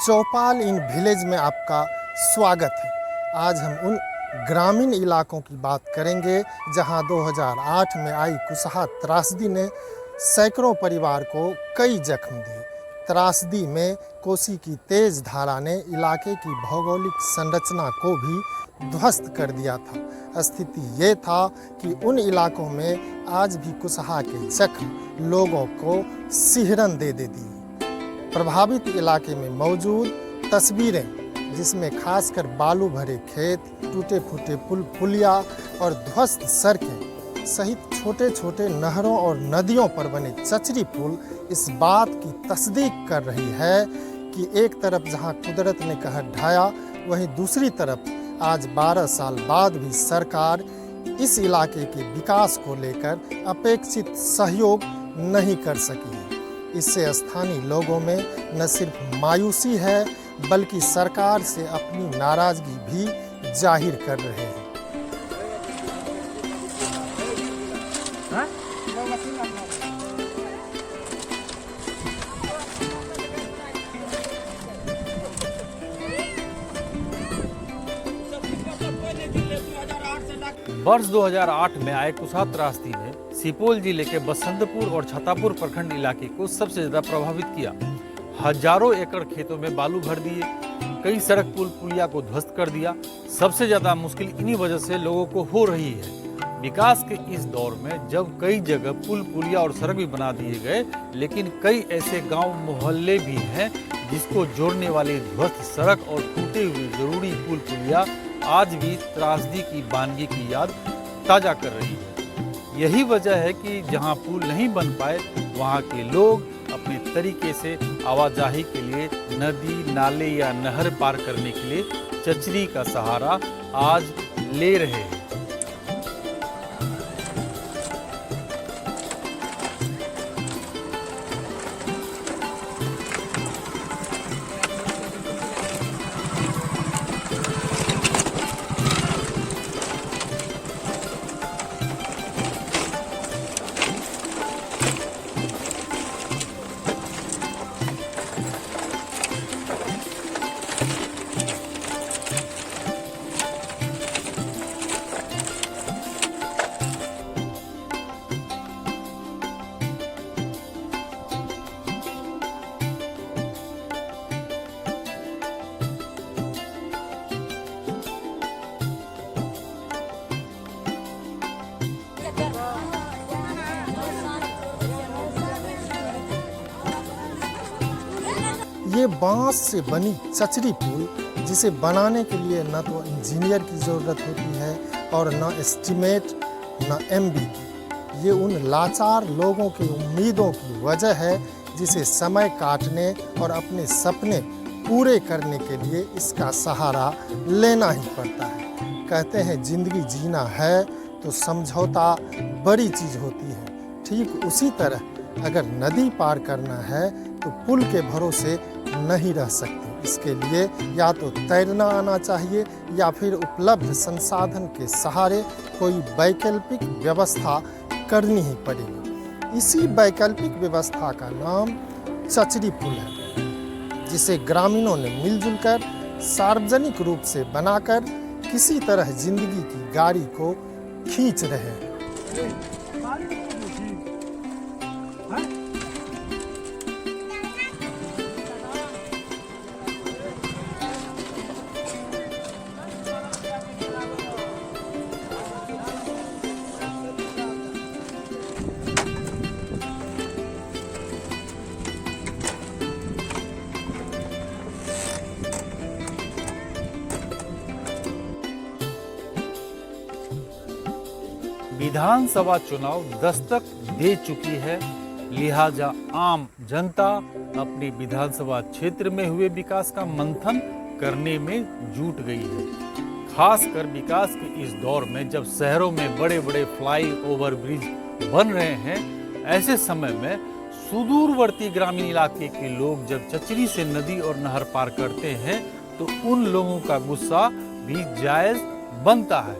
Chaupal in village में आपका स्वागत है। आज हम उन ग्रामीण इलाकों की बात करेंगे जहां 2008 में आई कुसहा त्रासदी ने सैकड़ों परिवार को कई जख्म दिए। त्रासदी में कोसी की तेज धारा ने इलाके की भौगोलिक संरचना को भी ध्वस्त कर दिया था। स्थिति ये था कि उन इलाकों में आज भी कुसहा के जख्म लोगों को सिहरन दे दी। प्रभावित इलाके में मौजूद तस्वीरें, जिसमें खासकर बालू भरे खेत, टूटे फूटे पुल पुलिया और ध्वस्त सड़कें सहित छोटे छोटे नहरों और नदियों पर बने चचरी पुल इस बात की तस्दीक कर रही है कि एक तरफ जहां कुदरत ने कहर ढाया, वहीं दूसरी तरफ आज 12 साल बाद भी सरकार इस इलाके के विकास को लेकर अपेक्षित सहयोग नहीं कर सकी है। इससे स्थानीय लोगों में न सिर्फ मायूसी है बल्कि सरकार से अपनी नाराजगी भी जाहिर कर रहे हैं। वर्ष 2008 में आए कुसहा त्रासदी ने सुपौल जिले के बसंतपुर और छतरपुर प्रखंड इलाके को सबसे ज्यादा प्रभावित किया। हजारों एकड़ खेतों में बालू भर दिए, कई सड़क पुल पुलिया को ध्वस्त कर दिया। सबसे ज्यादा मुश्किल इन्हीं वजह से लोगों को हो रही है। विकास के इस दौर में जब कई जगह पुल पुलिया और सड़क भी बना दिए गए, लेकिन कई ऐसे गांव मोहल्ले भी हैं जिसको जोड़ने वाली ध्वस्त सड़क और टूटे हुए जरूरी पुल पुलिया आज भी त्रासदी की वानगी की याद ताजा कर रही है। यही वजह है कि जहां पुल नहीं बन पाए, वहां के लोग अपने तरीके से आवाजाही के लिए नदी, नाले या नहर पार करने के लिए चचरी का सहारा आज ले रहे हैं। ये बांस से बनी चचरी पुल, जिसे बनाने के लिए न तो इंजीनियर की ज़रूरत होती है और न एस्टीमेट न एमबी की। ये उन लाचार लोगों की उम्मीदों की वजह है जिसे समय काटने और अपने सपने पूरे करने के लिए इसका सहारा लेना ही पड़ता है। कहते हैं जिंदगी जीना है तो समझौता बड़ी चीज़ होती है। ठीक उसी तरह अगर नदी पार करना है तो पुल के भरोसे नहीं रह सकते। इसके लिए या तो तैरना आना चाहिए या फिर उपलब्ध संसाधन के सहारे कोई वैकल्पिक व्यवस्था करनी ही पड़ेगी। इसी वैकल्पिक व्यवस्था का नाम चचरी पुल है, जिसे ग्रामीणों ने मिलजुल कर सार्वजनिक रूप से बनाकर किसी तरह जिंदगी की गाड़ी को खींच रहे हैं। विधानसभा चुनाव दस्तक दे चुकी है, लिहाजा आम जनता अपनी विधानसभा क्षेत्र में हुए विकास का मंथन करने में जुट गई है। खासकर विकास के इस दौर में जब शहरों में बड़े बड़े फ्लाईओवर ब्रिज बन रहे हैं, ऐसे समय में सुदूरवर्ती ग्रामीण इलाके के लोग जब चचरी से नदी और नहर पार करते हैं तो उन लोगों का गुस्सा भी जायज बनता है।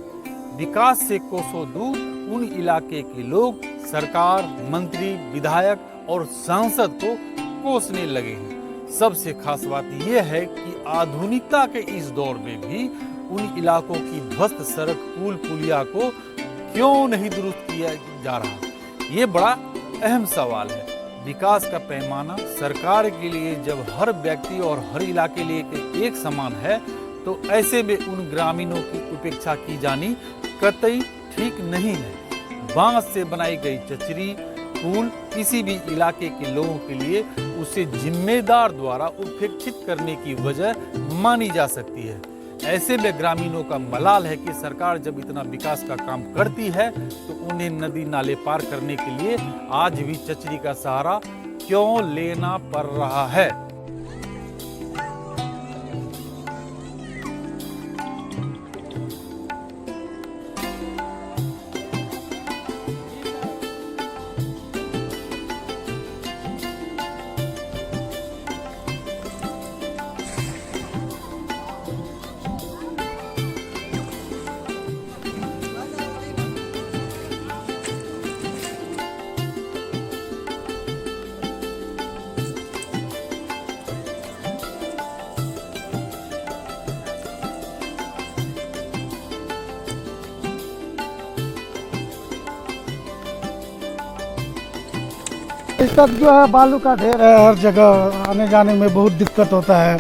विकास से कोसों दूर उन इलाके के लोग सरकार, मंत्री, विधायक और सांसद को कोसने लगे हैं। सबसे खास बात यह है कि आधुनिकता के इस दौर में भी उन इलाकों की ध्वस्त सड़क पुल पुलिया को क्यों नहीं दुरुस्त किया जा रहा। ये बड़ा अहम सवाल है। विकास का पैमाना सरकार के लिए जब हर व्यक्ति और हर इलाके लिए एक समान है, तो ऐसे में उन ग्रामीणों की उपेक्षा की जानी कतई ठीक नहीं है। बांस से बनाई गई चचरी पुल किसी भी इलाके के लोगों के लिए उसे जिम्मेदार द्वारा उपेक्षित करने की वजह मानी जा सकती है। ऐसे में ग्रामीणों का मलाल है कि सरकार जब इतना विकास का काम करती है तो उन्हें नदी नाले पार करने के लिए आज भी चचरी का सहारा क्यों लेना पड़ रहा है। इस तक जो है बालू का ढेर है, हर जगह आने जाने में बहुत दिक्कत होता है।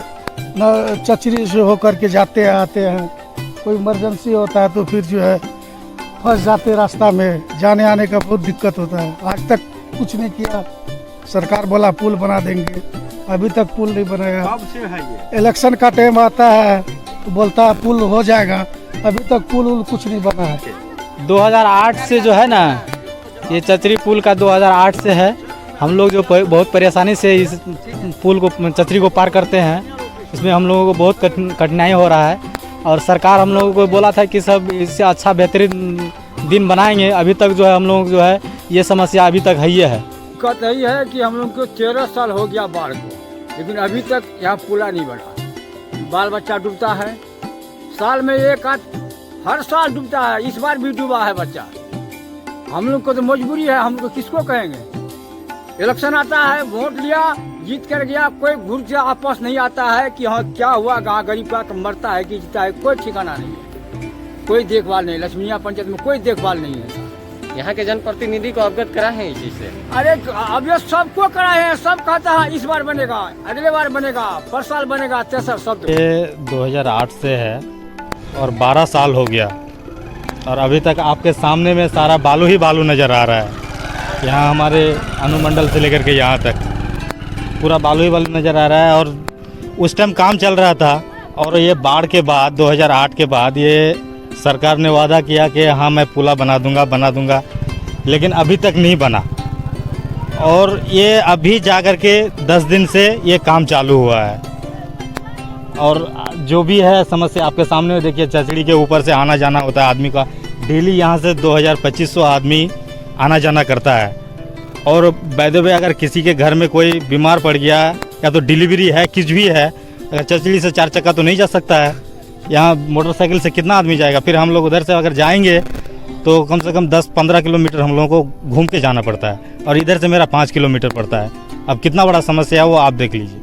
न चचरी से होकर के जाते आते हैं, कोई इमरजेंसी होता है तो फिर जो है फंस जाते रास्ता में, जाने आने का बहुत दिक्कत होता है। आज तक कुछ नहीं किया। सरकार बोला पुल बना देंगे, अभी तक पुल नहीं बनाया। कब से है ये? इलेक्शन का टाइम आता है तो बोलता है पुल हो जाएगा, अभी तक पुल कुछ नहीं बना है। 2008 से जो है ना, ये चचरी पुल का 2008 से है। हम लोग जो बहुत परेशानी से इस पुल को चचरी को पार करते हैं, इसमें हम लोगों को बहुत कठिनाई हो रहा है। और सरकार हम लोगों को बोला था कि सब इससे अच्छा बेहतरीन दिन बनाएंगे। अभी तक जो है हम लोग जो है ये समस्या अभी तक है ही है। दिक्कत यही है कि हम लोग को 13 साल हो गया बाढ़ को, लेकिन अभी तक यहाँ पुला नहीं बना। बाल बच्चा डूबता है, साल में एक आध, हर साल डूबता है। इस बार भी डूबा है बच्चा। हम लोग को तो मजबूरी है, हम लोग किसको कहेंगे। इलेक्शन आता है, वोट लिया, जीत कर गया, कोई घूर से आपस नहीं आता है कि हाँ क्या हुआ, गरीब का मरता है कि जीता है, कोई ठिकाना नहीं है, कोई देखभाल नहीं। लक्ष्मीया पंचायत में कोई देखभाल नहीं है। यहाँ के जनप्रतिनिधि को अवगत करा है इसी से? अरे अब ये सबको कराए हैं, सब कहता है इस बार बनेगा, अगले बार बनेगा, पर साल बनेगा, तेसर सब। ये 2008 से है और 12 साल हो गया और अभी तक आपके सामने में सारा बालू ही बालू नज़र आ रहा है। यहाँ हमारे अनुमंडल से लेकर के यहाँ तक पूरा बालू ही बालू नज़र आ रहा है। और उस टाइम काम चल रहा था और ये बाढ़ के बाद 2008 के बाद ये सरकार ने वादा किया कि हाँ मैं पुला बना दूंगा, लेकिन अभी तक नहीं बना। और ये अभी जाकर के 10 दिन से ये काम चालू हुआ है। और जो भी है समस्या आपके सामने देखिए, चचड़ी के ऊपर से आना जाना होता है आदमी का। डेली यहाँ से 2000-2500 आदमी आना जाना करता है। और बाय द वे अगर किसी के घर में कोई बीमार पड़ गया या तो डिलीवरी है, कुछ भी है, अगर चचड़ी से 4 चक्का तो नहीं जा सकता है। यहाँ मोटरसाइकिल से कितना आदमी जाएगा। फिर हम लोग उधर से अगर जाएंगे तो कम से कम 10-15 किलोमीटर हम लोगों को घूम के जाना पड़ता है और इधर से मेरा 5 किलोमीटर पड़ता है। अब कितना बड़ा समस्या है वो आप देख लीजिए।